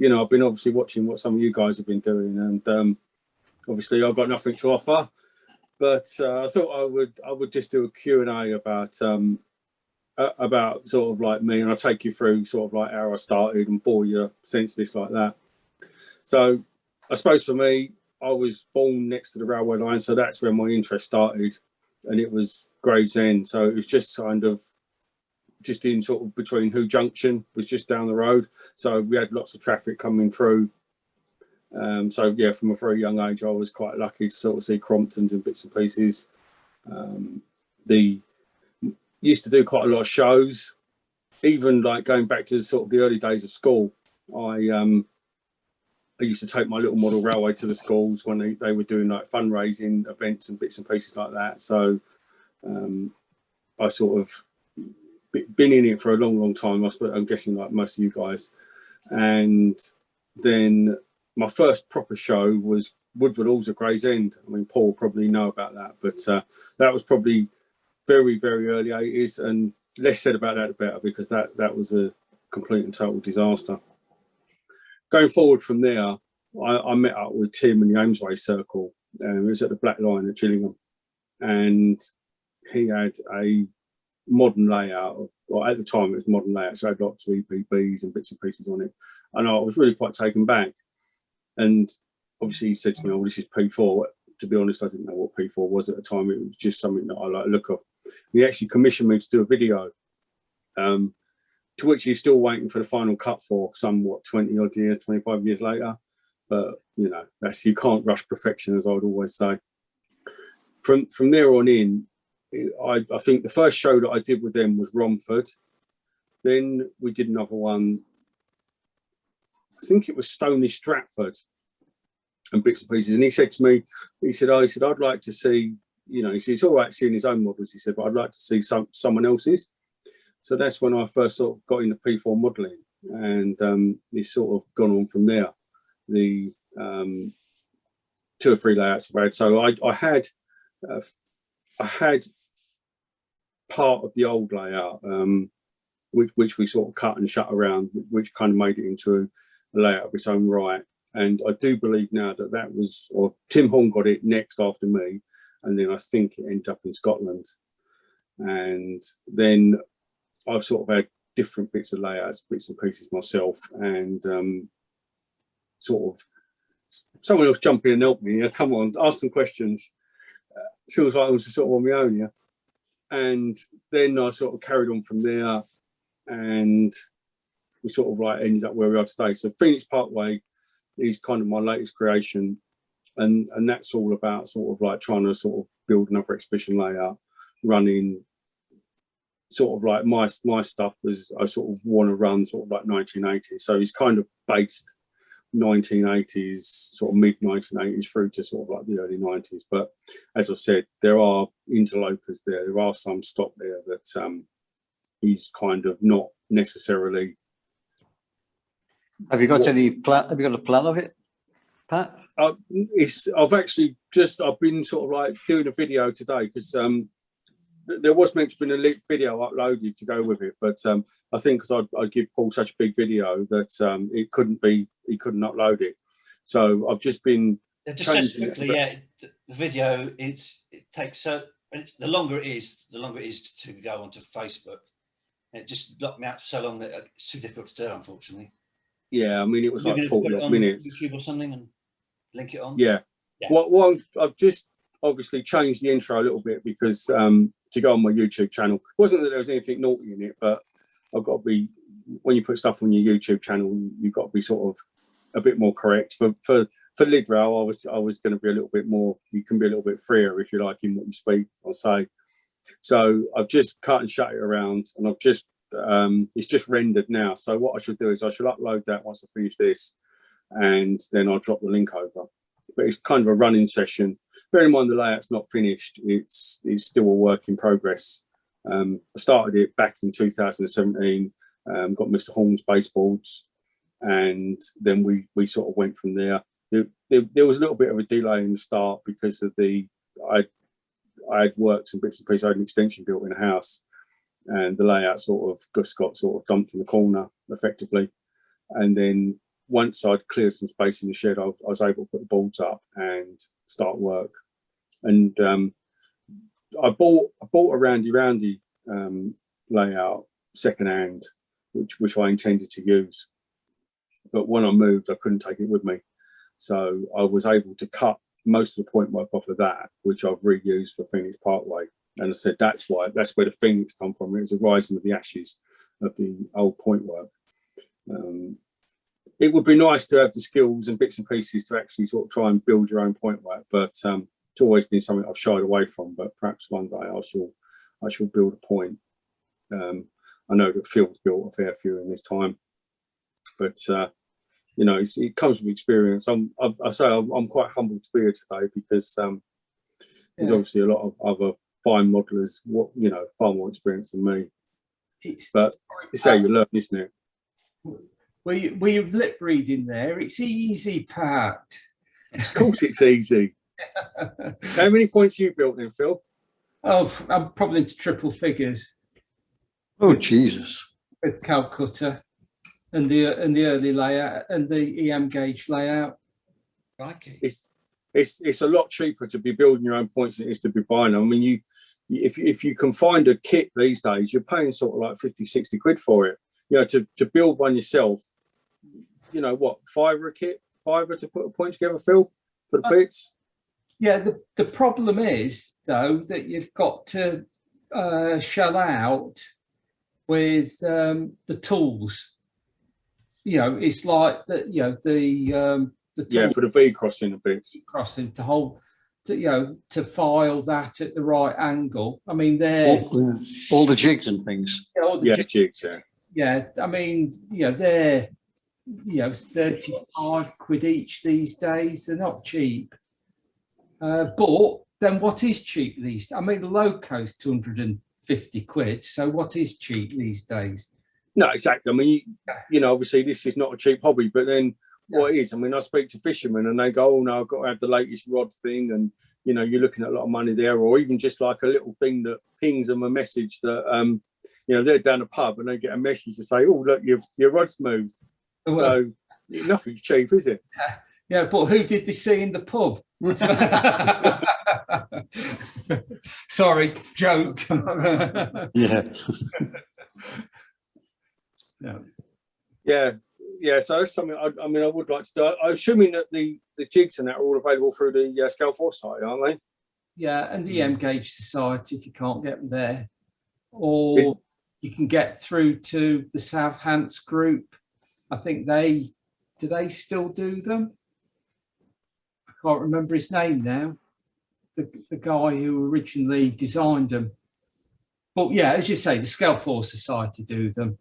you know, I've been obviously watching what some of you guys have been doing, and obviously I've got nothing to offer, but I thought I would just do a Q&A about sort of like me, and I'll take you through sort of like how I started and bore you senseless like that. So I suppose for me, I was born next to the railway line, so that's where my interest started, and it was Gravesend. So it was just kind of just in sort of between Who Junction, was just down the road. So we had lots of traffic coming through. So yeah, from a very young age, I was quite lucky to sort of see Cromptons and bits and pieces. Used to do quite a lot of shows, even like going back to sort of the early days of school. I used to take my little model railway to the schools when they were doing like fundraising events and bits and pieces like that. So I sort of been in it for a long time. I'm guessing like most of you guys. And then my first proper show was Woodward Halls at Gravesend. I mean, Paul will probably know about that, but that was probably very early 80s, and less said about that the better, because that was a complete and total disaster. Going forward from there, I met up with Tim in the Amesway Circle. It was at the Black Lion at Gillingham, and he had a modern layout. Well, at the time it was modern layout, so it had lots of EPBs and bits and pieces on it, and I was really quite taken back. And obviously he said to me, "Oh, this is P4." To be honest, I didn't know what P4 was at the time. It was just something that I like to look at. He actually commissioned me to do a video, to which he's still waiting for the final cut for, somewhat 20 odd years, 25 years later. But you know, you can't rush perfection, as I would always say. From there on in, I think the first show that I did with them was Romford. Then we did another one. I think it was Stony Stratford and bits and pieces. And he said to me, I'd like to see, you know, he said, it's all right seeing his own models, he said, but I'd like to see someone else's. So that's when I first sort of got into P4 modelling, and it's sort of gone on from there. The 2 or 3 layouts I've had. So I had part of the old layout, which we sort of cut and shut around, which kind of made it into a layout of its own right. And I do believe now that was, or Tim Horn got it next after me, and then I think it ended up in Scotland. And then I've sort of had different bits of layouts, bits and pieces myself, and sort of someone else jump in and help me. Come on, ask some questions. Feels like I was sort of on my own, yeah. And then I sort of carried on from there, and we sort of like ended up where we are today. So Phoenix Parkway is kind of my latest creation, and that's all about sort of like trying to sort of build another exhibition layout, running sort of like my stuff as I sort of want to run sort of like 1980s. So it's kind of based 1980s, sort of mid 1980s through to sort of like the early 90s. But as I said, there are interlopers there. There are some stock there that is kind of not necessarily. Have you got any plan? Have you got a plan of it, Pat? I've been sort of like doing a video today, because there was meant to be a video uploaded to go with it, but I think because I'd give Paul such a big video that he couldn't upload it. So I've just been just quickly, yeah. The video the longer it is to go onto Facebook. It just blocked me out for so long that it's too difficult to do, unfortunately. Yeah, I mean, it was like 40 minutes. YouTube or something and link it on. Yeah. Well, I've just obviously changed the intro a little bit, because to go on my YouTube channel, it wasn't that there was anything naughty in it, but I've got to be, when you put stuff on your YouTube channel, you've got to be sort of a bit more correct. For Lydd Rail, I was going to be a little bit more, you can be a little bit freer, if you like, in what you speak or say. So I've just cut and shut it around, and I've just it's just rendered now. So what I should do is I should upload that once I finish this, and then I'll drop the link over. But it's kind of a running session. Bear in mind the layout's not finished. It's still a work in progress. I started it back in 2017, got Mr. Horn's baseboards, and then we sort of went from there. There was a little bit of a delay in the start because of I had works and bits and pieces. I had an extension built in a house, and the layout sort of got sort of dumped in the corner effectively. And then once I'd cleared some space in the shed, I was able to put the boards up and start work. And I bought a roundy layout secondhand, which I intended to use. But when I moved, I couldn't take it with me. So I was able to cut most of the point work off of that, which I've reused for Phoenix Parkway. And I said, that's where the Phoenix come from. It was a rising of the ashes of the old point work. It would be nice to have the skills and bits and pieces to actually sort of try and build your own point work, but it's always been something I've shied away from. But perhaps one day I shall build a point. I know that Phil's built a fair few in this time, but you know, it comes with experience. I'm quite humbled to be here today because there's obviously a lot of other fine modelers, far more experience than me. But it's how you learn, isn't it? Were you lip reading there? It's easy, Pat. Of course it's easy. How many points you built then, Phil? Oh, I'm probably into triple figures. Oh, Jesus. With Calcutta and the early layout and the EM gauge layout. Crikey. It's a lot cheaper to be building your own points than it is to be buying them. I mean, if you can find a kit these days, you're paying sort of like 50, 60 quid for it. You know, to build one yourself, you know, what, £5 a kit? £5 to put a point together, Phil, for the bits? Yeah, the problem is, though, that you've got to shell out with the tools. You know, it's like the tool for the V crossing the bits. Crossing to file that at the right angle. I mean, all the jigs and things. Jigs, yeah. Yeah, I mean, they're 35 quid each these days. They're not cheap. But then what is cheap these days? I mean, the Loco's 250 quid. So what is cheap these days? No, exactly. I mean, obviously this is not a cheap hobby, but then what is? I mean, I speak to fishermen and they go, oh no, I've got to have the latest rod thing. And, you're looking at a lot of money there, or even just like a little thing that pings them a message that, they're down a pub and they get a message to say, oh, look, your rod's moved. Well, so nothing's cheap, is it? Yeah, but who did they see in the pub? Sorry, joke. Yeah. So that's something I would like to do. I'm assuming that the jigs and that are all available through the Scale Force site, aren't they? Yeah, and the EM Gauge Society if you can't get them there, or you can get through to the Southants group. I think they still do them. I can't remember his name now. The guy who originally designed them. But yeah, as you say, the Scale Force Society do them.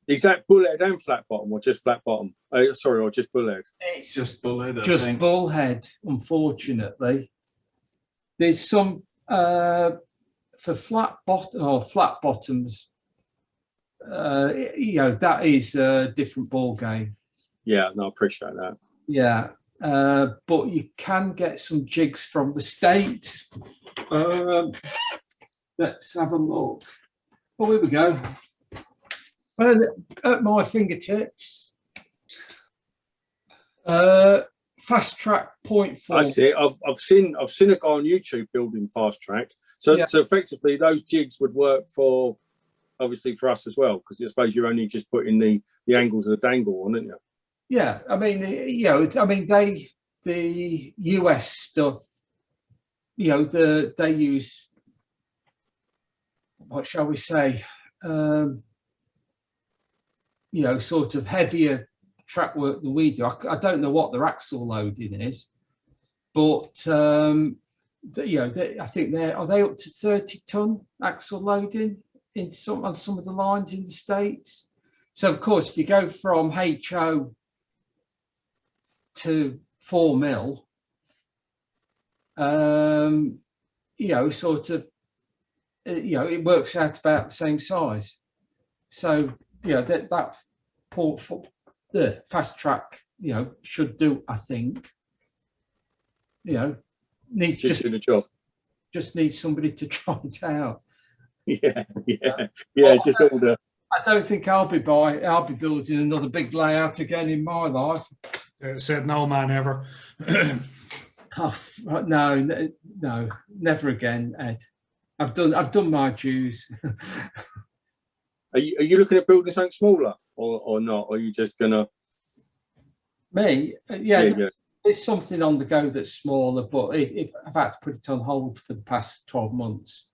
Is that bullhead and flat bottom, or just flat bottom? Or just bullhead? It's just bullhead. Just bullhead, unfortunately. There's some for flat bottoms. That is a different ball game. Yeah, no, I appreciate that. Yeah, but you can get some jigs from the States. Let's have a look. Oh, here we go. Well, at my fingertips. Fast track 0.4. I see it. I've seen a guy on YouTube building fast track. So effectively those jigs would work for obviously for us as well, because I suppose you're only just putting the angles of the dangle on, aren't you? Yeah, I mean, the US stuff, they use, what shall we say, sort of heavier track work than we do. I don't know what their axle loading is, but I think are they up to 30-ton axle loading on some of the lines in the States? So of course, if you go from HO to 4 mil, it works out about the same size. So that port for the fast track, should do, I think. Needs just do the job. Just needs somebody to try it out. Yeah. Just order I don't think I'll be building another big layout again in my life. Said no man ever. Oh, no, never again, Ed. I've done my dues. Are you looking at building something smaller or not? Or are you just gonna? Me, Yeah. there's something on the go that's smaller, but if I've had to put it on hold for the past 12 months.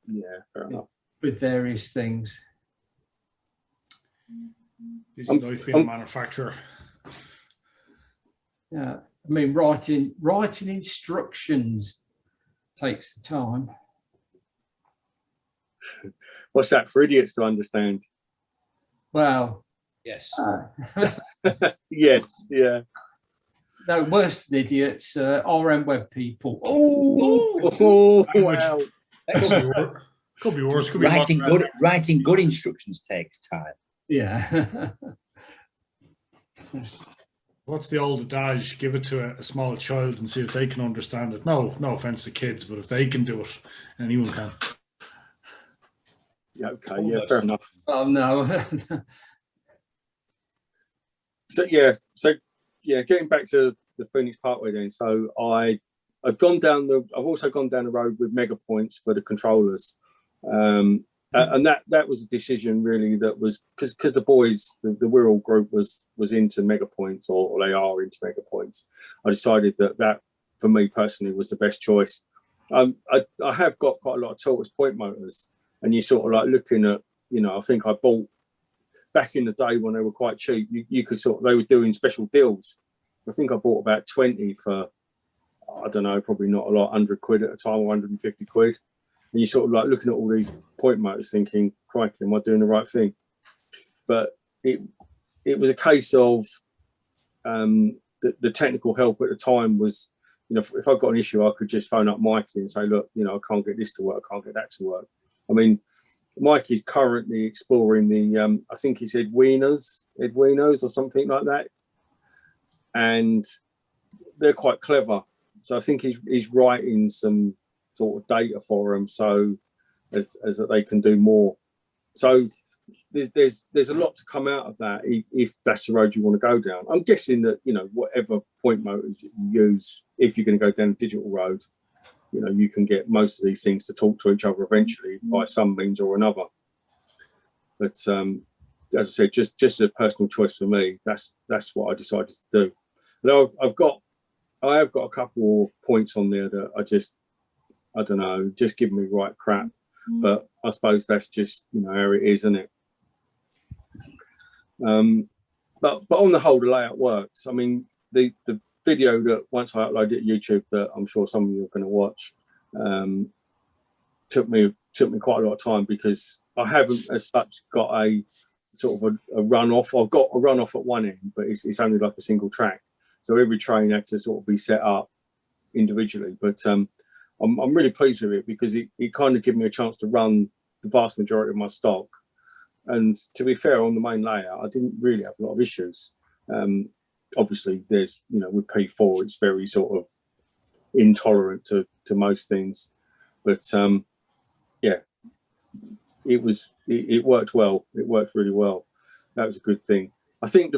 Yeah, fair enough. With various things. Busy life being a manufacturer. Yeah, I mean, writing instructions takes the time. What's that for idiots to understand? Well, Yes. Yes, yeah. No, worse than idiots, RM web people. Oh, wow. Could be worse. Could be Writing good instructions takes time. Yeah. What's the old adage? Give it to a small child and see if they can understand it. No offense to kids, but if they can do it, anyone can. Yeah, okay, yeah, fair enough. Oh no. So getting back to the Phoenix Parkway then. So I've also gone down the road with mega points for the controllers. And that was a decision really that was because the boys, the Wirral group was into mega points or they are into mega points. I decided that for me personally was the best choice. I have got quite a lot of tortoise point motors, and you sort of like looking at, I think I bought back in the day when they were quite cheap. You could they were doing special deals. I think I bought about 20 for, I don't know, probably not a lot, 100 quid at a time, 150 quid. And you're sort of like looking at all these point motors thinking, crikey, am I doing the right thing? But it was a case of the technical help at the time was, if I got an issue, I could just phone up Mikey and say, look, I can't get this to work, I can't get that to work. I mean, Mikey's currently exploring the, I think it's Edwinos or something like that. And they're quite clever. So I think he's writing some sort of data for them so as that they can do more. So there's a lot to come out of that if that's the road you want to go down. I'm guessing that, whatever point motors you use, if you're going to go down a digital road, you can get most of these things to talk to each other eventually by some means or another. But as I said, just a personal choice for me, that's what I decided to do. But I have got a couple of points on there that I don't know, just give me right crap. But I suppose that's just, how it is, isn't it? But on the whole, the layout works. I mean, the video that once I uploaded to YouTube that I'm sure some of you are going to watch took me quite a lot of time because I haven't as such got a sort of a runoff. I've got a runoff at one end, but it's only like a single track. So every train had to sort of be set up individually. But I'm really pleased with it because it kind of gave me a chance to run the vast majority of my stock. And to be fair, on the main layout, I didn't really have a lot of issues. Obviously, there's, with P4, it's very sort of intolerant to most things. But it worked well. It worked really well. That was a good thing. I think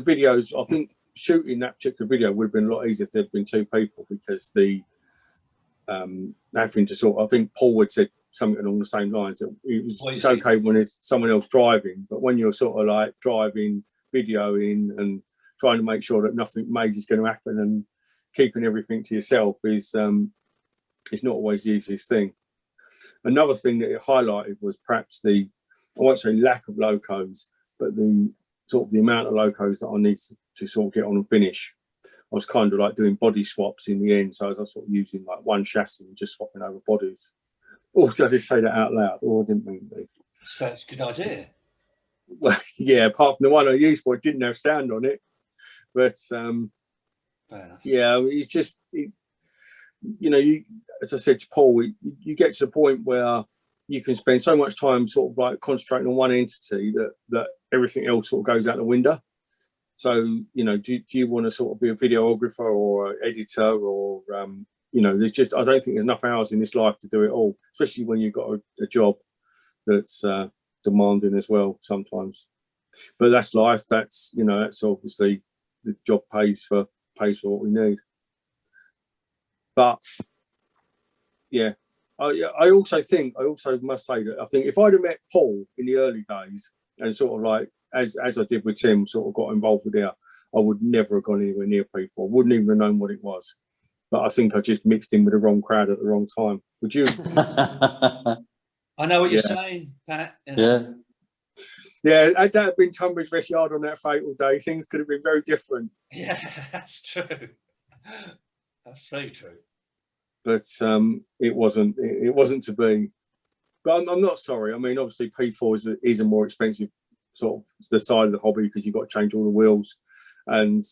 shooting that particular video would have been a lot easier if there'd been two people because having to I think Paul had said something along the same lines that it's okay when it's someone else driving, but when you're sort of like driving, videoing and trying to make sure that nothing major is going to happen and keeping everything to yourself is not always the easiest thing. Another thing that it highlighted was perhaps I won't say lack of locos, but the amount of locos that I need to sort of get on and finish. I was kind of like doing body swaps in the end, so I was sort of using like one chassis and just swapping over bodies. Or did I just say that out loud? Or I didn't mean to. So it's a good idea. Well, yeah, apart from the one I used for it didn't have sound on it. But fair enough. Yeah, it's just, as I said to Paul, you get to the point where you can spend so much time sort of like concentrating on one entity that everything else sort of goes out the window. So, do you want to sort of be a videographer or an editor or, there's just, I don't think there's enough hours in this life to do it all, especially when you've got a job that's demanding as well sometimes. But that's life. That's, you know, that's obviously the job pays for what we need. But yeah, I also must say that I think if I'd have met Paul in the early days and sort of like as I did with Tim, sort of got involved with it, I would never have gone anywhere near P4. Wouldn't even have known what it was. But I think I just mixed in with the wrong crowd at the wrong time. Would you? I know what you're saying, Pat. Yeah. Yeah, had that had been Tunbridge West Yard on that fatal day, things could have been very different. Yeah, that's true. That's very true. But it wasn't to be. But I'm not sorry. I mean, obviously P4 is a more expensive sort of the side of the hobby because you've got to change all the wheels, and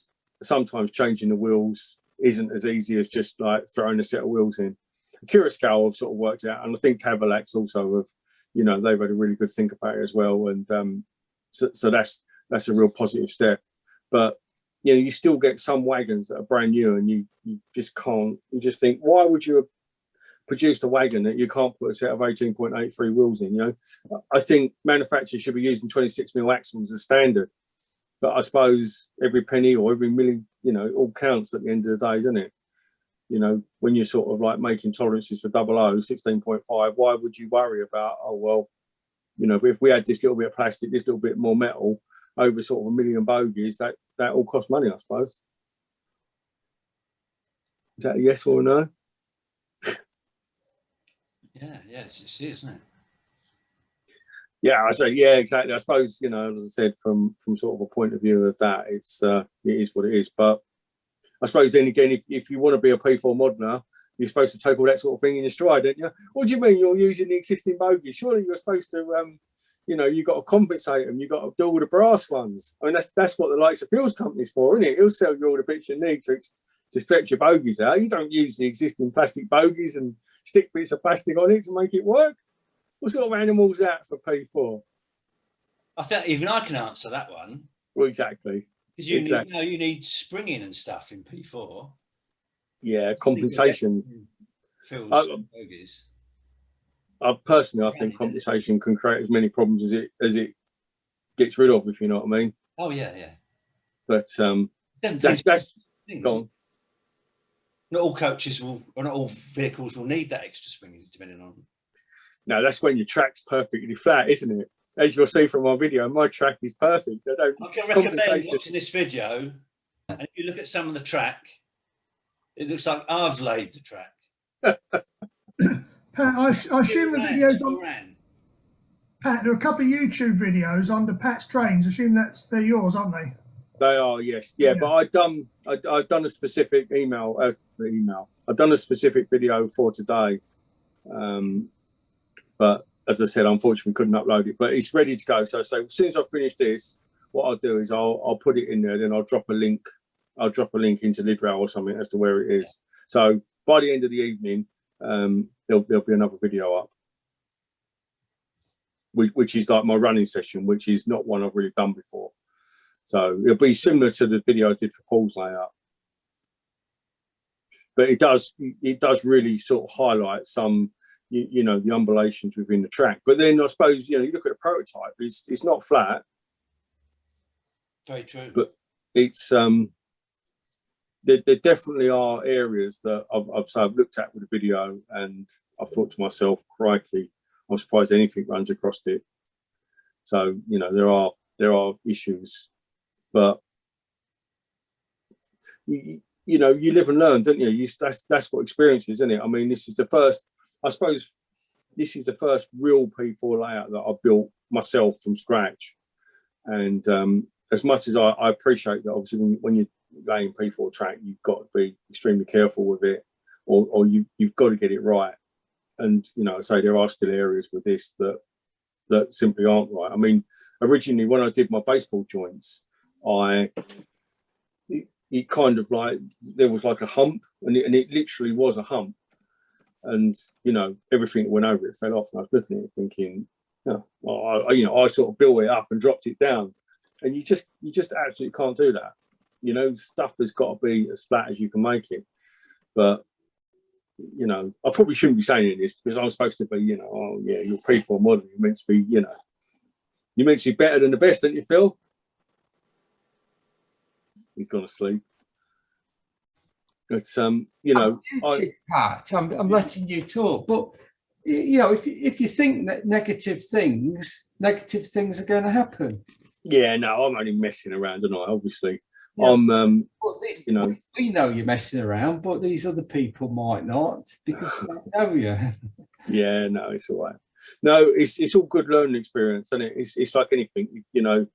sometimes changing the wheels isn't as easy as just like throwing a set of wheels in. Curascow have sort of worked out, and I think Cavalax also have, you know, they've had a really good think about it as well, and so that's a real positive step. But you know, you still get some wagons that are brand new, and you just can't. You just think, why would you have produced a wagon that you can't put a set of 18.83 wheels in? You know, I think manufacturers should be using 26mm axles as standard. But I suppose every penny or every milli, you know, all counts at the end of the day, doesn't it? You know, when you're sort of like making tolerances for 16.5, why would you worry about, oh, well, you know, if we had this little bit of plastic, this little bit more metal over sort of a million bogies, that all costs money, I suppose. Is that a yes or a no? Yeah, it's isn't it? Yeah, I say, yeah, exactly. I suppose, you know, as I said, from sort of a point of view of that, it is what it is. But I suppose then again, if you want to be a P4 modeler, you're supposed to take all that sort of thing in your stride, don't you? What do you mean you're using the existing bogies? Surely you're supposed to, you know, you've got to compensate them. You've got to do all the brass ones. I mean, that's what the likes of fuels companies for, isn't it? He'll sell you all the bits you need to stretch your bogies out. You don't use the existing plastic bogies and stick bits of plastic on it to make it work. What sort of animal's that for P4? I think even I can answer that one. Well, exactly. Because you need springing and stuff in P4. Yeah, compensation. Bogies. Personally, I think compensation can create as many problems as it gets rid of, if you know what I mean. Oh yeah. But that's gone. Not all coaches will, or not all vehicles will need that extra springing, depending on. No, that's when your track's perfectly flat, isn't it? As you'll see from my video, my track is perfect. I can recommend watching this video, and if you look at some of the track, it looks like I've laid the track. Pat, I assume the videos on Pat, there are a couple of YouTube videos under Pat's trains. I assume they're yours, aren't they? They are, yes. Yeah, but I've done a specific I've done a specific video for today. But as I said, unfortunately, we couldn't upload it. But it's ready to go. So as soon as I finish this, what I'll do is I'll put it in there. Then I'll drop a link. I'll drop a link into Lydd or something as to where it is. So by the end of the evening, there'll be another video up, which is like my running session, which is not one I've really done before. So it'll be similar to the video I did for Paul's layout. But it does really sort of highlight some, you know, the undulations within the track. But then I suppose, you know, you look at the prototype, it's not flat. Very true. But it's there definitely are areas that I've looked at with the video, and I thought to myself, crikey, I'm surprised anything runs across it. So, you know, there are issues, but you know, you live and learn, don't you? That's what experience is, isn't it? I mean, this is the first real P4 layout that I built myself from scratch. And as much as I appreciate that, obviously, when you're laying P4 track, you've got to be extremely careful with it, or you've got to get it right. And, you know, I say there are still areas with this that simply aren't right. I mean, originally when I did my baseball joints, it kind of like, there was like a hump, and it literally was a hump. And, you know, everything that went over it fell off. And I was looking at it thinking, I sort of built it up and dropped it down. And you just absolutely can't do that. You know, stuff has got to be as flat as you can make it. But, you know, I probably shouldn't be saying this because I'm supposed to be, you know, oh yeah, you're P4 modeling, you're meant to be, you know, You meant to be better than the best, don't you, Phil? He's gone to sleep. But you know, Pat, I'm letting you talk, but you know, if you think that negative things are going to happen. Yeah, no, I'm only messing around, and obviously, Yeah. I'm, These, you know, we know you're messing around, but these other people might not because they don't know you. Yeah, no, it's all right. No, it's all good learning experience, and it's like anything, you know.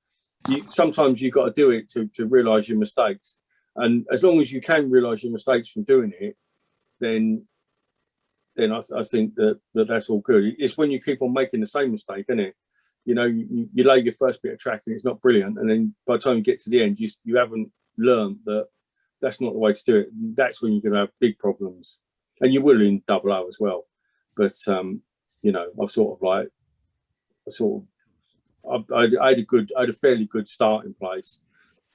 Sometimes you got to do it to realise your mistakes, and as long as you can realise your mistakes from doing it, then I think that's all good. It's when you keep on making the same mistake, isn't it? You know, you lay your first bit of track and it's not brilliant, and then by the time you get to the end, you haven't learned that that's not the way to do it. That's when you're going to have big problems, and you will in double O as well. But you know, I had a fairly good starting place,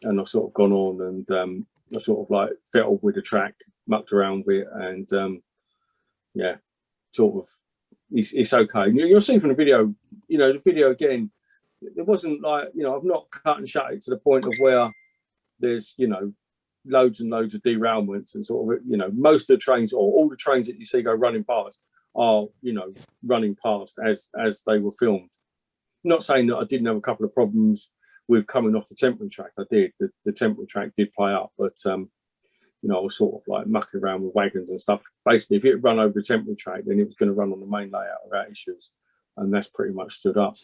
and I've sort of gone on and I sort of like fettled with the track, mucked around with it, and yeah, sort of it's okay. You'll see from the video, you know, the video again, it wasn't like, you know, I've not cut and shut it to the point of where there's, you know, loads and loads of derailments and sort of, you know, most of the trains or all the trains that you see go running past are, you know, running past as they were filmed. Not saying that I didn't have a couple of problems with coming off the temporary track. I did. The temporary track did play up, but you know, I was sort of like mucking around with wagons and stuff. Basically, if it had run over the temporary track, then it was going to run on the main layout without issues, and that's pretty much stood up.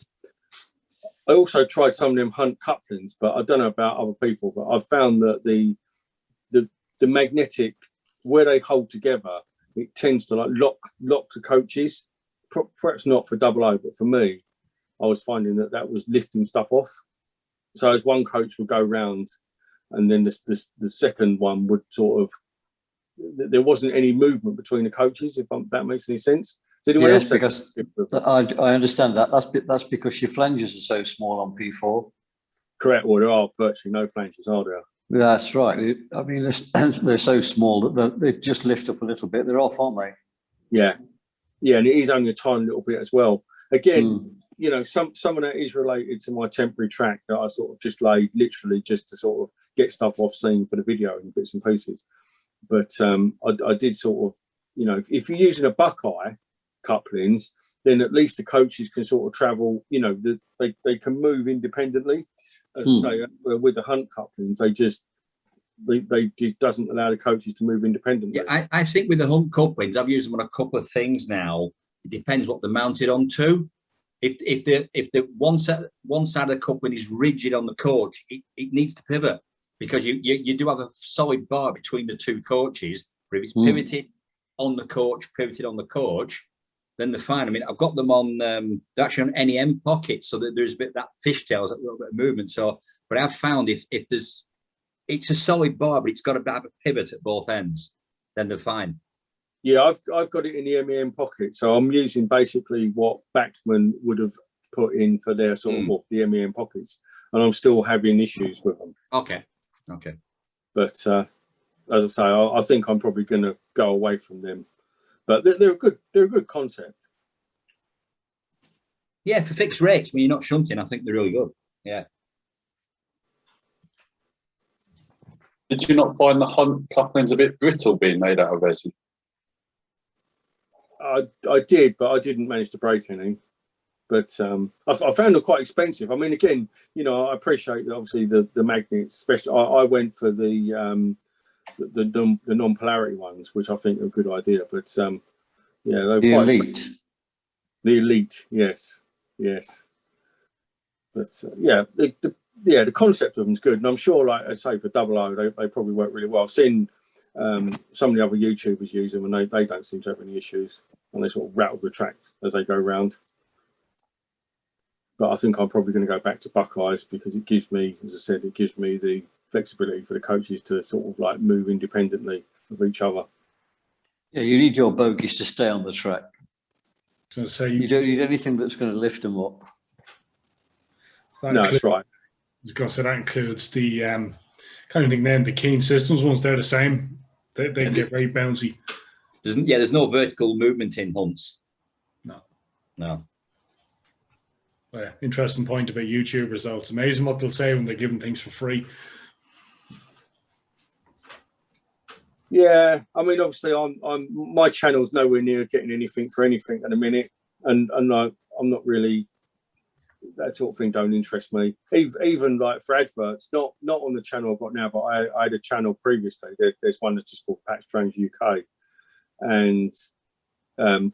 I also tried some of them Hunt couplings, but I don't know about other people, but I've found that the magnetic, where they hold together, it tends to like lock the coaches. Perhaps not for double O, but for me, I was finding that was lifting stuff off. So as one coach would go round, and then the second one would sort of, there wasn't any movement between the coaches, if that makes any sense. Did anyone else? Because I understand that. That's because your flanges are so small on P4. Correct. Well, there are virtually no flanges, are there? That's right. I mean, they're so small that they just lift up a little bit. They're off, aren't they? Yeah. Yeah, and it is only a tiny little bit as well. Again, you know, some of that is related to my temporary track that I sort of just laid literally just to sort of get stuff off scene for the video and bits and pieces. But I did sort of, you know, if you're using a Buckeye couplings, then at least the coaches can sort of travel, you know, they can move independently. As I say, with the Hunt couplings, they doesn't allow the coaches to move independently. Yeah, I think with the Hunt couplings, I've used them on a couple of things now. It depends what they're mounted onto. If the one side of the coupling is rigid on the coach, it needs to pivot, because you do have a solid bar between the two coaches. But if it's pivoted on the coach, then they're fine. I mean, I've got them on, they're actually on NEM pockets, so that there's a bit of that fishtails, a little bit of movement. So, but I've found if it's a solid bar, but it's got to have a pivot at both ends, then they're fine. Yeah, I've got it in the MEM pocket, so I'm using basically what Bachmann would have put in for their sort of the MEM pockets, and I'm still having issues with them. Okay. But as I say, I think I'm probably going to go away from them. But they're a good concept. Yeah, for fixed rates when you're not shunting, I think they're really good. Yeah. Did you not find the Hunt couplings a bit brittle being made out of resin? I did, but I didn't manage to break any. But I found them quite expensive. I mean, again, you know, I appreciate that obviously the magnets, especially I went for the non-polarity ones, which I think are a good idea. But yeah, they're The quite Elite. expensive. The Elite, yes. But yeah, the concept of them is good, and I'm sure, like I say, for double O, they probably work really well. I've seen some of the other YouTubers use them, and they don't seem to have any issues, and they sort of rattle the track as they go round. But I think I'm probably going to go back to Buckeyes, because it gives me, as I said, the flexibility for the coaches to sort of like move independently of each other. Yeah, you need your bogies to stay on the track. So say You don't need anything that's going to lift them up. No, that's right. I was going to say that includes the kind of thing then, the Keen Systems ones, they're the same. They get very bouncy. There's no vertical movement in Hunts. No. Interesting point about YouTubers, though. It's amazing what they'll say when they're giving things for free. Yeah, I mean, obviously, my channel's nowhere near getting anything for anything at the minute, and I'm not really, that sort of thing don't interest me. Even like for adverts, not on the channel I've got now, but I had a channel previously. There's one that's just called Pat Strange UK, and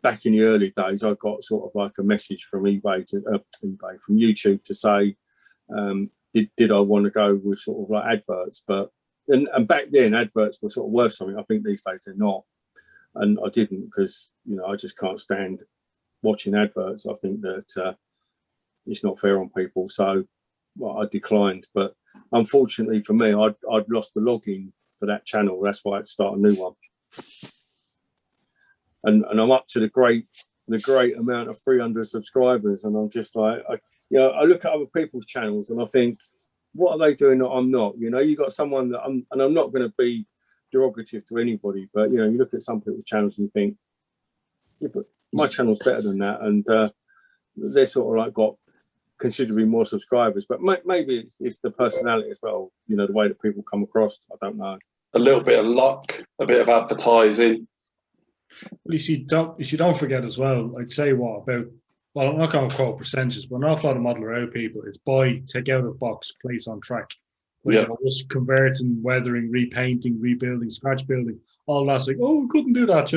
back in the early days, I got sort of like a message from from YouTube to say, did I want to go with sort of like adverts, but. And back then, adverts were sort of worth something. I think these days they're not. And I didn't because, I just can't stand watching adverts. I think that it's not fair on people. So I declined. But unfortunately for me, I'd lost the login for that channel. That's why I had to start a new one. And I'm up to the great amount of 300 subscribers. And I'm just like, I look at other people's channels and I think, what are they doing that I'm not? You got someone that I'm not going to be derogative to anybody, but you look at some people's channels and you think, yeah, but my channel's better than that, and they're sort of like got considerably more subscribers. But maybe it's the personality as well. The way that people come across. I don't know. A little bit of luck, a bit of advertising. Well, you see, don't forget as well. I'd say well, I'm not going to quote percentages, but an awful lot of model road people, it's buy, take out of box, place on track. Just converting, weathering, repainting, rebuilding, scratch building, all that's like, oh, we couldn't do that,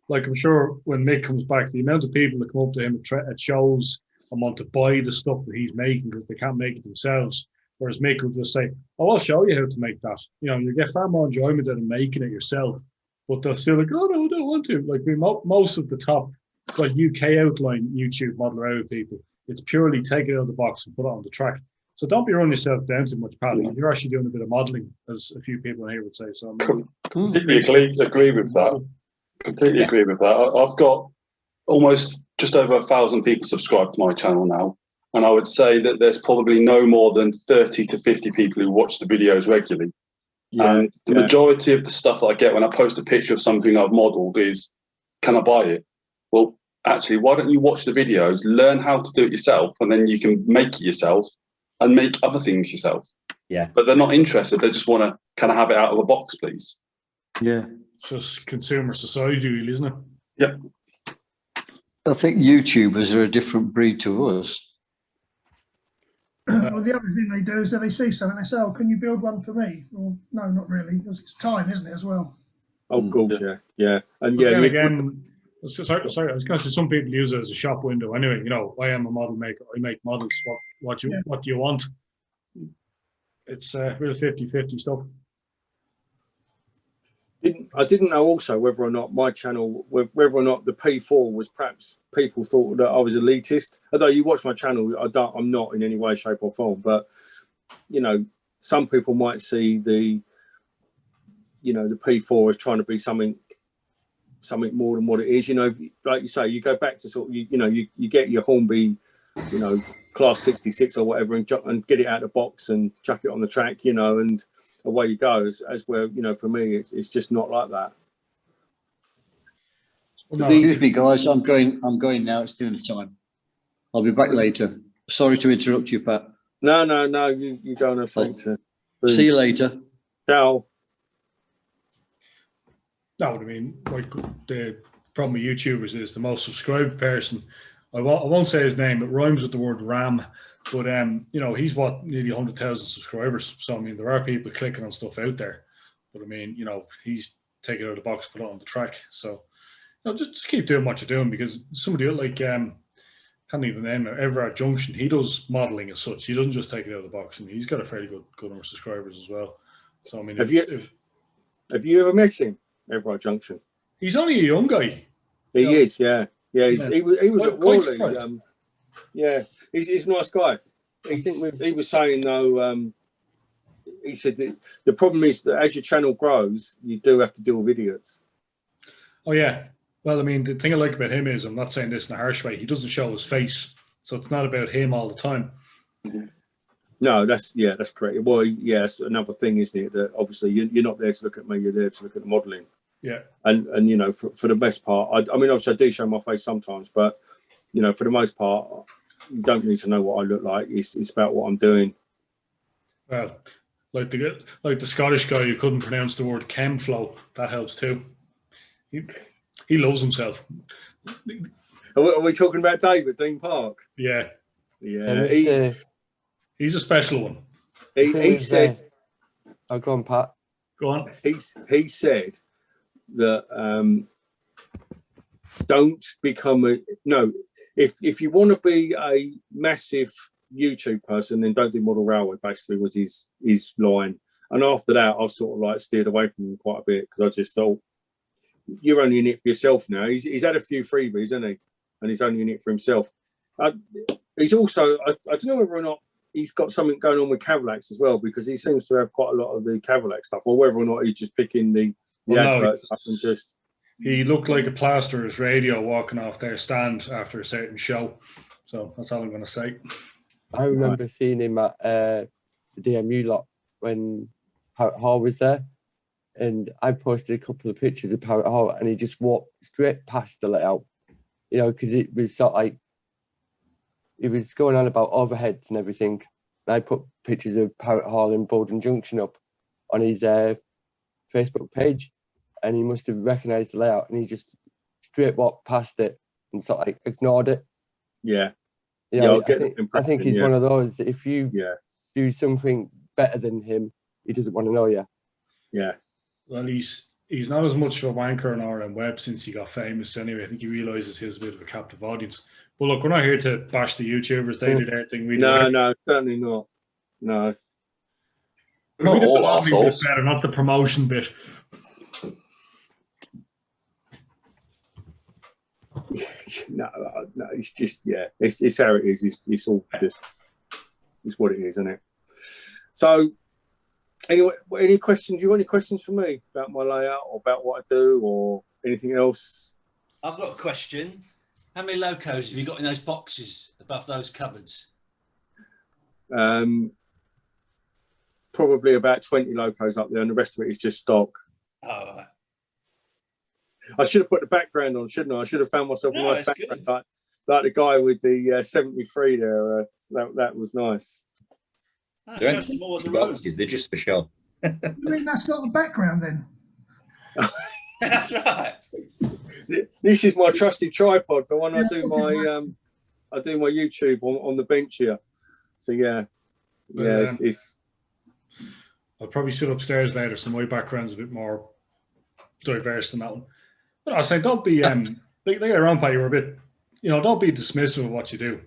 Like, I'm sure when Mick comes back, the amount of people that come up to him at shows and want to buy the stuff that he's making because they can't make it themselves. Whereas Mick will just say, oh, I'll show you how to make that. You get far more enjoyment out of making it yourself. But they're still like, oh, no, I don't want to. Like, most of the top UK outline YouTube model road people, it's purely take it out of the box and put it on the track. So don't be running yourself down too much, Pat. You're actually doing a bit of modelling, as a few people in here would say. So Completely agree with that. Completely agree with that. I've got almost just over 1,000 people subscribed to my channel now, and I would say that there's probably no more than 30 to 50 people who watch the videos regularly. And the majority of the stuff that I get when I post a picture of something I've modelled is, can I buy it? Well, actually, why don't you watch the videos, learn how to do it yourself, and then you can make it yourself and make other things yourself. Yeah. But they're not interested. They just want to kind of have it out of the box, please. Yeah. It's just consumer society, really, isn't it? Yeah. I think YouTubers are a different breed to us. Well, the other thing they do is that they see something, they say, oh, can you build one for me? Well, no, not really, because it's time, isn't it, as well? Oh, cool, yeah. And then again, sorry, I was going to say some people use it as a shop window. Anyway, I am a model maker. I make models. What do you want? It's real 50-50 stuff. I didn't know also whether or not my channel, whether or not the P4 was perhaps people thought that I was elitist. Although you watch my channel, I'm not in any way, shape or form. But some people might see the P4 as trying to be something more than what it is. Like you say, you go back to sort of you get your Hornby, class 66 or whatever, and get it out of the box and chuck it on the track, and away you go. As where for me, it's just not like that. Well, no, excuse me, guys. I'm going now. It's dinner time. I'll be back later. Sorry to interrupt you, Pat. No. You don't have something to. See you later. Ciao. No, I mean, like the problem with YouTubers is the most subscribed person. I won't say his name. It rhymes with the word Ram, but he's nearly 100,000 subscribers. So I mean, there are people clicking on stuff out there, but I mean, he's taking it out of the box, put it on the track. So just keep doing what you're doing, because somebody like can't even name it, Everard Junction. He does modelling as such. He doesn't just take it out of the box, and he's got a fairly good number of subscribers as well. So I mean, have you ever met him, Everard Junction? He's only a young guy. He is, yeah. Yeah, he was at Worley. Yeah, he's a nice guy. He was saying though, he said that the problem is that as your channel grows, you do have to deal with idiots. Oh yeah. Well, I mean, the thing I like about him is, I'm not saying this in a harsh way, he doesn't show his face, so it's not about him all the time. No, that's correct. Well, yeah, that's another thing, isn't it? That obviously you're not there to look at me; you're there to look at the modelling. Yeah, and for the best part, I mean, obviously I do show my face sometimes, but for the most part, you don't need to know what I look like. It's about what I'm doing. Well, like the Scottish guy who couldn't pronounce the word chemflow, that helps too. He loves himself. Are we talking about David Dean Park? Yeah. Yeah. He's a special one. He said. Oh, go on, Pat. Go on. He said that don't become if you want to be a massive YouTube person, then don't do model railway. Basically, was his line. And after that, I've sort of like steered away from him quite a bit because I just thought you're only in it for yourself now. He's had a few freebies, hasn't he? And he's only in it for himself. He's also I don't know whether or not he's got something going on with Cavalax as well, because he seems to have quite a lot of the Cavalax stuff, or whether or not he's just picking the adverts up and just. He looked like a plasterer's radio walking off their stand after a certain show. So that's all I'm going to say. I remember seeing him at the DMU lot when Parrot Hall was there. And I posted a couple of pictures of Parrot Hall and he just walked straight past the layout. You know, because it was sort of like, he was going on about overheads and everything. And I put pictures of Parrot Hall and Bowden Junction up on his Facebook page. And he must have recognised the layout and he just straight walked past it and sort of like ignored it. Yeah. You know, I think he's one of those, if you do something better than him, he doesn't want to know you. Yeah. Well, he's not as much of a wanker on RN Web since he got famous anyway. I think he realises he has a bit of a captive audience. But look, we're not here to bash the YouTubers. They do their thing. No, certainly not. No. Not all assholes. Better, not the promotion bit. No, it's just it's how it is. It's all just it's what it is, isn't it? So, anyway, any questions? You got any questions for me about my layout or about what I do or anything else? I've got a question. How many locos have you got in those boxes above those cupboards? Probably about 20 locos up there, and the rest of it is just stock. Oh, right. I should have put the background on, shouldn't I? I should have found myself a nice background, like the guy with the 73 there. That was nice. They're just for show. I mean, that's not the background then. That's right. This is my trusty tripod for when I do my YouTube on the bench here. So it's. I'll probably sit upstairs later, so my background's a bit more diverse than that one. But I say, don't be they get around, Pat. You're a bit, don't be dismissive of what you do.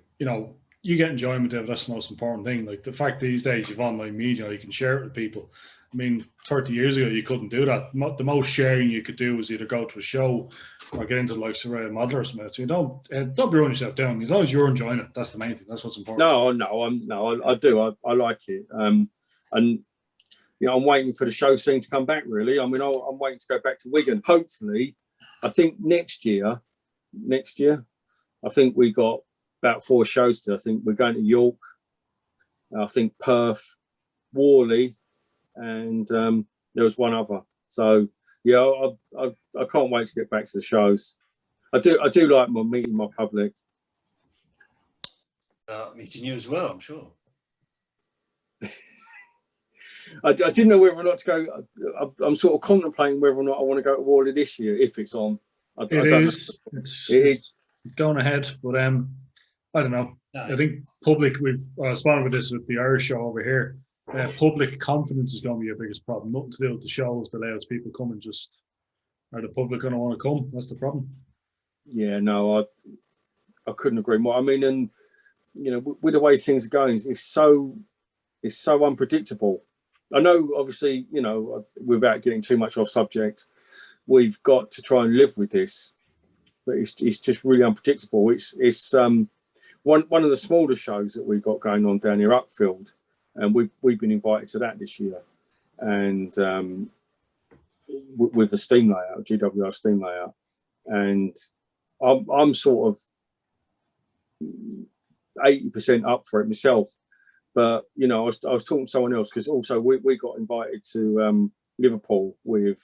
You get enjoyment out of it. That's the most important thing. Like the fact these days you've online media, you can share it with people. I mean, 30 years ago you couldn't do that. The most sharing you could do was either go to a show or get into like Surveyor Modeler or something. So you don't be running yourself down. As long as you're enjoying it, that's the main thing. That's what's important. I do. I like it. And I'm waiting for the show scene to come back. Really, I mean, I'm waiting to go back to Wigan. Hopefully, I think next year, I think we got about 4 shows. I think we're going to York. I think Perth, Worley, and there was one other. So I can't wait to get back to the shows. I do like meeting my public. Meeting you as well, I'm sure. I didn't know whether or not to go. I'm sort of contemplating whether or not I want to go to Worley this year if it's on. It's going ahead, but I don't know. No. I think public. We've spotted with this with the Irish show over here. Public confidence is going to be your biggest problem. Nothing to do with the shows, the layouts. People come and just are the public going to want to come? That's the problem. Yeah, no, I couldn't agree more. I mean, and with the way things are going, it's so unpredictable. I know, obviously, without getting too much off subject, we've got to try and live with this, but it's just really unpredictable. It's one of the smaller shows that we've got going on down here, Upfield, and we've been invited to that this year, and with the steam layout, GWR steam layout, and I'm sort of 80% up for it myself. But I was talking to someone else because also we got invited to Liverpool with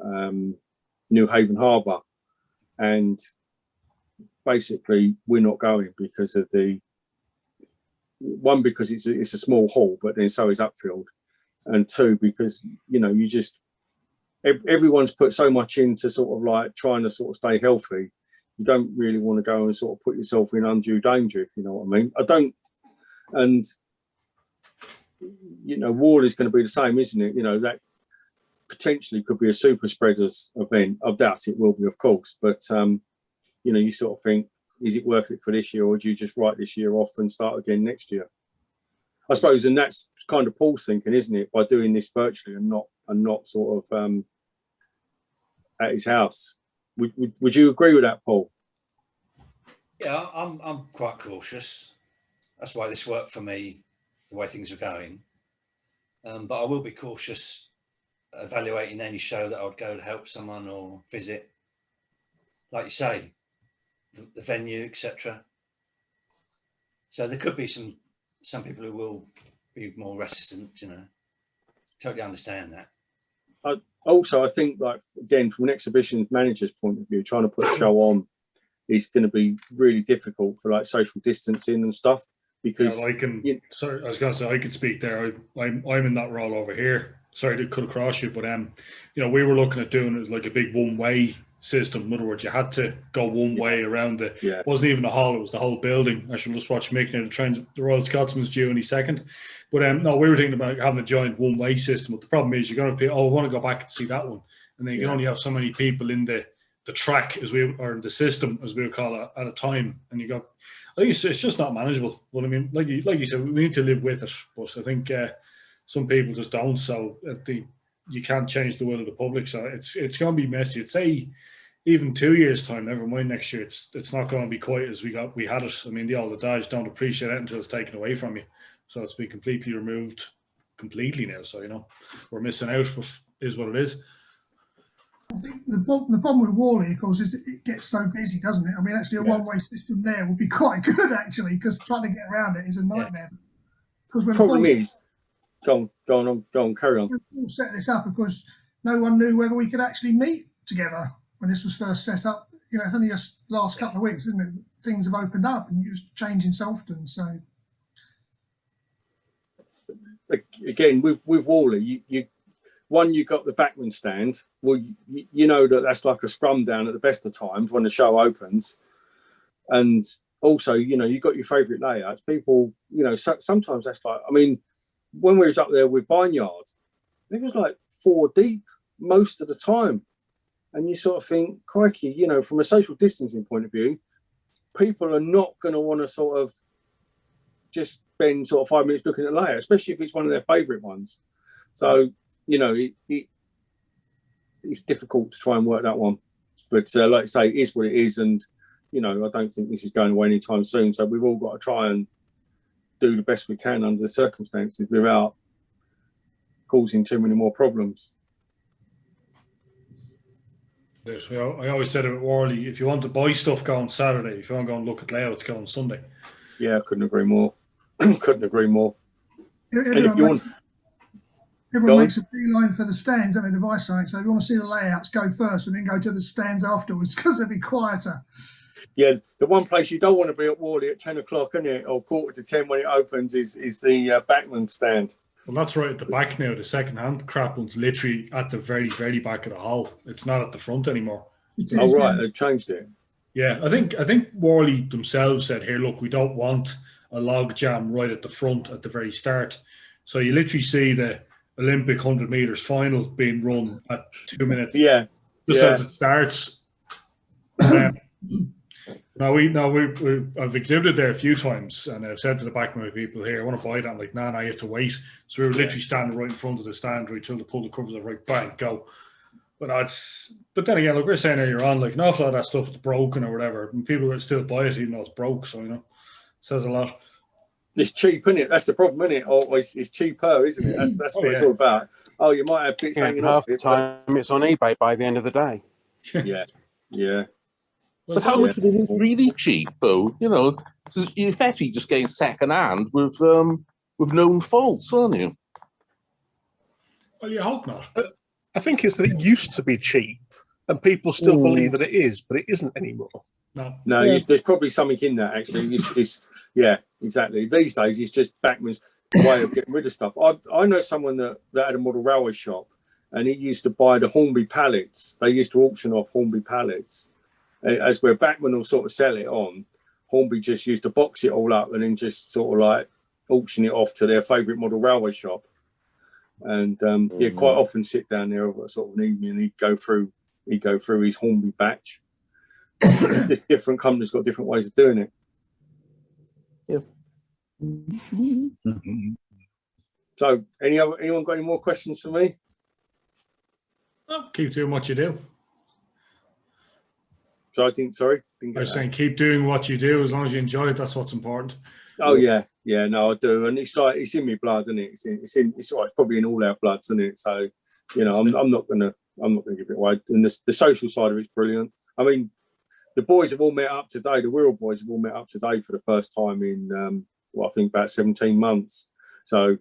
New Haven Harbour, and basically we're not going because of the one, because it's a small hall, but then so is Upfield, and two, because you just everyone's put so much into sort of like trying to sort of stay healthy. You don't really want to go and sort of put yourself in undue danger, if you know what I mean. I don't, and Wall is going to be the same, isn't it? That potentially could be a super spreaders event. I doubt it will be, of course, but you sort of think, is it worth it for this year, or do you just write this year off and start again next year? I suppose, and that's kind of Paul's thinking, isn't it? By doing this virtually and not sort of at his house. Would you agree with that, Paul? Yeah, I'm quite cautious. That's why this worked for me, the way things are going. But I will be cautious evaluating any show that I would go to help someone or visit. Like you say, the venue, etc. So there could be some people who will be more reticent, Totally understand that. I think, like, again, from an exhibition manager's point of view, trying to put a show on is going to be really difficult for like social distancing and stuff, because sorry, I was going to say, I could speak there. I'm in that role over here. Sorry to cut across you, but we were looking at doing it as like a big one-way system. In other words, you had to go one way around it wasn't even a hall, it was the whole building. I should just watch Mick now. The Royal Scotsman's due any second, but no, we were thinking about having a joint one-way system. But the problem is, you're going to be, I want to go back and see that one, and then you can only have so many people in the track, or the system, as we would call it, at a time, and I think it's just not manageable. But I mean, like you said, we need to live with it, but I think some people just don't. So you can't change the will of the public. So it's going to be messy. I'd say even 2 years' time, never mind next year, it's not going to be quite as we had it. I mean, the old adage, don't appreciate it until it's taken away from you. So it's been completely removed completely now. So we're missing out, but is what it is. I think the problem with Wally, of course, is it gets so busy, doesn't it? I mean, actually, a one-way system there would be quite good, actually, because trying to get around it is a nightmare. Because when problem is, go on, carry on. We'll set this up because no one knew whether we could actually meet together when this was first set up. It's only just last couple of weeks, isn't it? Things have opened up and you're changing so often. So again, with Wally, you got the backman stand. Well, you know that's like a scrum down at the best of times when the show opens, and also you got your favourite layouts. People, sometimes that's like, I mean, when we was up there with Barnyard, it was like 4 deep most of the time, and you sort of think, crikey, from a social distancing point of view, people are not going to want to sort of just spend sort of 5 minutes looking at layout, especially if it's one of their favourite ones. So it's difficult to try and work that one, but like I say, it is what it is, and I don't think this is going away anytime soon. So we've all got to try and do the best we can under the circumstances without causing too many more problems. I always said about Warley, if you want to buy stuff, go on Saturday. If you want to go and look at layouts, go on Sunday. Yeah, I couldn't agree more. Couldn't agree more. And if you want. Everyone makes a beeline for the stands, don't they, the vice side. So if you want to see the layouts, go first and then go to the stands afterwards because they'll be quieter. Yeah, the one place you don't want to be at Warley at 10 o'clock, isn't it, or 9:45 when it opens, is the backman stand. Well, that's right at the back now. The second-hand crap one's literally at the very, very back of the hall. It's not at the front anymore. Oh, right, they've changed it. Yeah, I think Warley themselves said, here, look, we don't want a log jam right at the front at the very start. So you literally see the Olympic 100 meters final being run at 2 minutes. Yeah. Just as it starts. I've exhibited there a few times, and I've said to the backman people here, I want to buy that. I'm like, nah, you have to wait. So we were literally standing right in front of the stand right till they pull the covers off, right, bang, go. But then again, like we're saying earlier on, like an awful lot of that stuff is broken or whatever, and people will still buy it even though it's broke. So it says a lot. It's cheap, isn't it? That's the problem, isn't it? Or it's cheaper, isn't it? That's what it's all about. Oh, you might have bits hanging off. Half the time it's on eBay by the end of the day. Yeah. But how much of it is really cheap, though? You're effectively just getting second hand with known faults, aren't you? Well, you hope not. I think it's that it used to be cheap, and people still believe that it is, but it isn't anymore. No, there's probably something in that, actually. Yeah, exactly. These days, it's just Bachmann's way of getting rid of stuff. I know someone that had a model railway shop, and he used to buy the Hornby pallets. They used to auction off Hornby pallets, as where Bachmann will sort of sell it on. Hornby just used to box it all up and then just sort of like auction it off to their favourite model railway shop. And quite often sit down there over sort of an evening, and he'd go through his Hornby batch. Just different companies got different ways of doing it. So, anyone got any more questions for me? Keep doing what you do. So I think, sorry, I was saying keep doing what you do as long as you enjoy it. That's what's important. Oh yeah, no, I do, and it's like it's in my blood, isn't it? It's probably in all our bloods, isn't it? So, you know, I'm not gonna give it away. And the social side of it's brilliant. I mean, the boys have all met up today. The Wirral boys have all met up today for the first time in I think about 17 months. So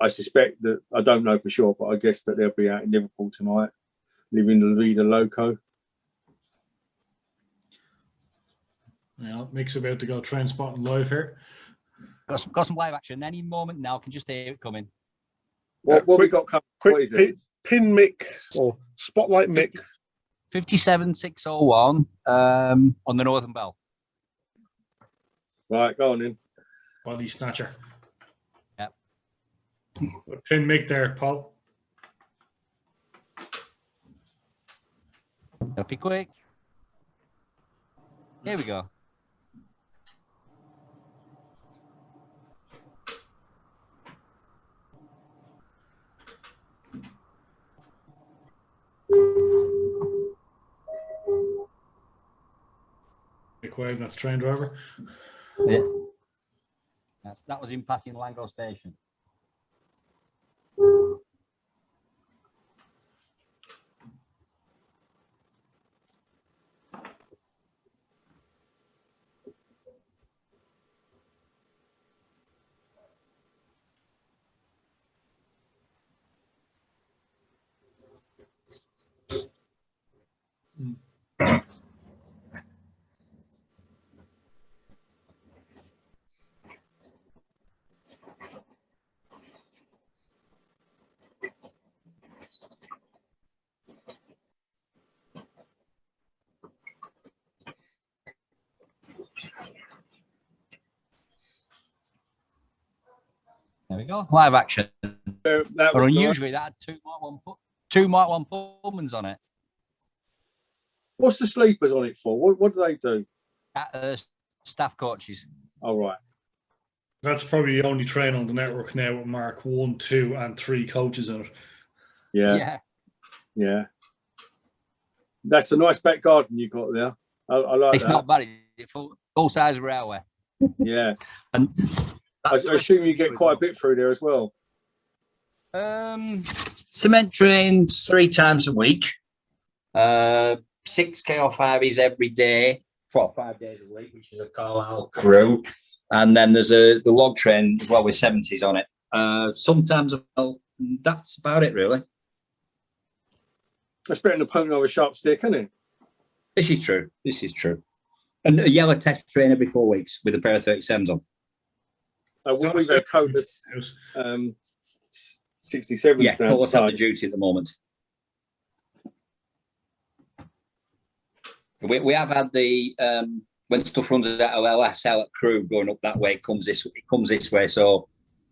I suspect that, I don't know for sure, but I guess that they'll be out in Liverpool tonight, living the Vida Loco. Yeah, Mick's about to go train spotting live here. Got some live action any moment now. Can just hear it coming. What we got coming? What is it? Pin Mick or Spotlight Mick. 57,601 on the Northern Bell. Right, go on in. Body snatcher. Yep. Pin Mick there, Paul. Don't be quick. Here we go. Big wave, that's train driver. Yeah. That was him passing Lango Station. There we go. Live action. That But was unusually, nice. that had two Mark 1 Pullmans on it. What's the sleepers on it for? What do they do? Staff coaches. Oh, right. That's probably the only train on the network now with Mark 1, 2, and 3 coaches in it. Yeah. That's a nice back garden you got there. I like It's that. not bad. It's full size railway. Yeah. And I assume you get quite a bit through there as well. Cement trains 3 times a week. 6 KO5s every day, 4 or 5 days a week, which is a Carlisle crew. And then there's the log train as well with 70s on it. Sometimes, well, that's about it, really. That's better than pulling over a sharp stick, isn't it? This is true. And a yellow test train every 4 weeks with a pair of 37s on. We've had Colas 67s Yeah, now. Colas on the duty at the moment. We have had the when stuff runs at LSL at crew going up that way, it comes this way. So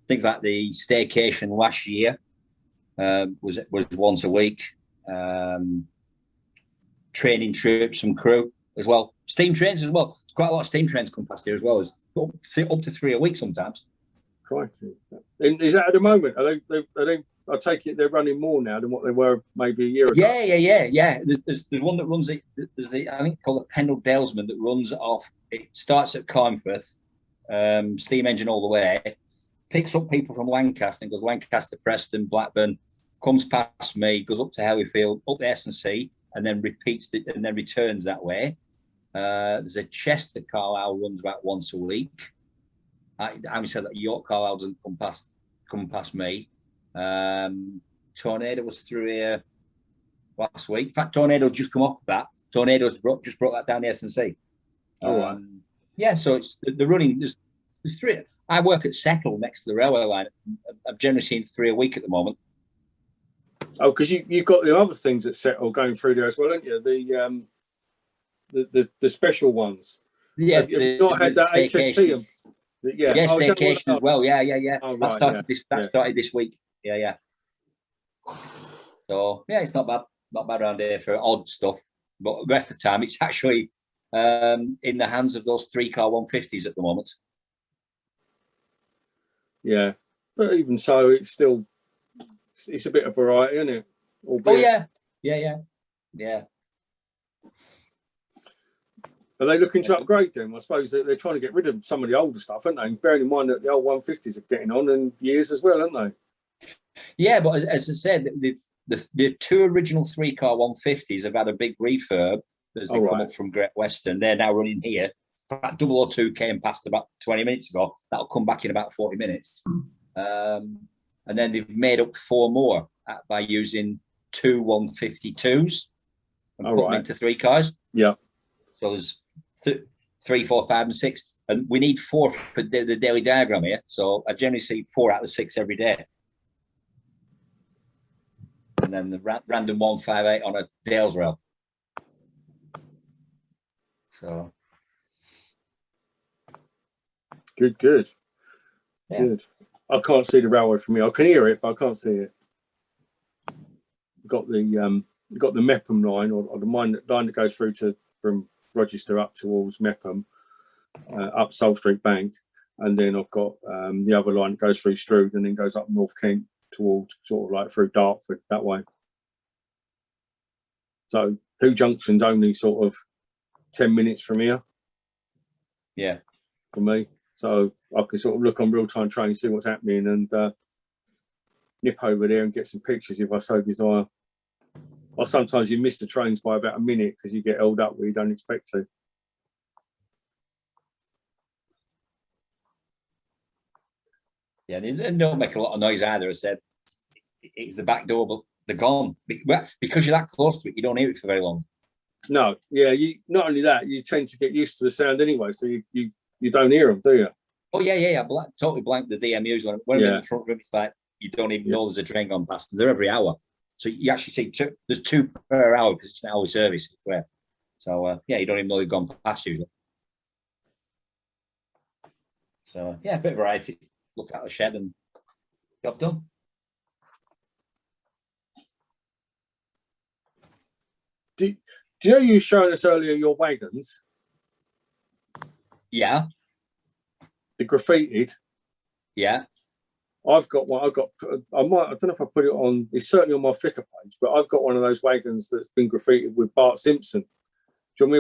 things like the staycation last year was once a week. Training trips from crew as well. Steam trains as well. Quite a lot of steam trains come past here as well. It's up to 3 a week sometimes. Crikey. And is that at the moment? Are they? I take it they're running more now than what they were maybe a year ago. Yeah. There's one that runs it. There's I think called the Pendle Dalesman that runs off. It starts at Carnforth, steam engine all the way, picks up people from Lancaster and goes Lancaster, Preston, Blackburn, comes past me, goes up to Hellyfield, up the S&C, and then repeats it and then returns that way. There's a Chester Carlisle runs about once a week. I said that York Carlisle doesn't come past me. Tornado was through here last week. In fact, Tornado just come off of that. Tornado's just brought that down the S&C. All right. Yeah, so it's the running. There's 3. I work at Settle next to the railway line. I've generally seen 3 a week at the moment. Oh, because you've got the other things that Settle going through there as well, haven't you? The special ones. Yeah, have you not had that HST? Yeah, yeah, staycation as well. Yeah. Oh, That right, started yeah. started this week. Yeah. So yeah, it's not bad around here for odd stuff. But the rest of the time, it's actually in the hands of those 3-car 150s at the moment. Yeah, but even so, it's a bit of variety, isn't it? Albeit, yeah. Are they looking to upgrade them? I suppose they're trying to get rid of some of the older stuff, aren't they? And bearing in mind that the old 150s are getting on in years as well, aren't they? Yeah, but as I said, the 2 original 3-car 150s have had a big refurb as they come up from Great Western. They're now running here. In fact, 002 came past about 20 minutes ago. That'll come back in about 40 minutes. And then they've made up 4 more by using 2 152s and put them into 3 cars. Yeah. So there's 3, 4, 5, and 6. And we need 4 for the daily diagram here. So I generally see 4 out of 6 every day. And then the random 158 on a Dales rail. So good. Yeah. Good. I can't see the railway from here. I can hear it, but I can't see it. Got the Mepham line, or the line that goes through from Rochester up towards Mepham, up Soul Street Bank, and then I've got the other line that goes through Strood and then goes up North Kent towards sort of like through Dartford that way. So Hoo Junction's only sort of 10 minutes from here. Yeah. For me. So I can sort of look on real-time train, see what's happening, and nip over there and get some pictures if I so desire. Or sometimes you miss the trains by about a minute because you get held up where you don't expect to. Yeah, they don't make a lot of noise either. I said it's the back door, but they're gone. Because you're that close to it, you don't hear it for very long. No, yeah, you not only that, you tend to get used to the sound anyway, so you don't hear them, do you? Oh yeah. Totally blank the DMUs when I'm in the front room. It's like you don't even know there's a train gone past. They're every hour, so you actually see there's 2 per hour because it's an hourly service. So you don't even know they've gone past usually. So yeah, a bit of variety. Look at the shed and job done. Do you know you showed us earlier your wagons? Yeah. The graffitied. Yeah. I've got one. I don't know if I put it on. It's certainly on my Flickr page, but I've got one of those wagons that's been graffitied with Bart Simpson. Do you want me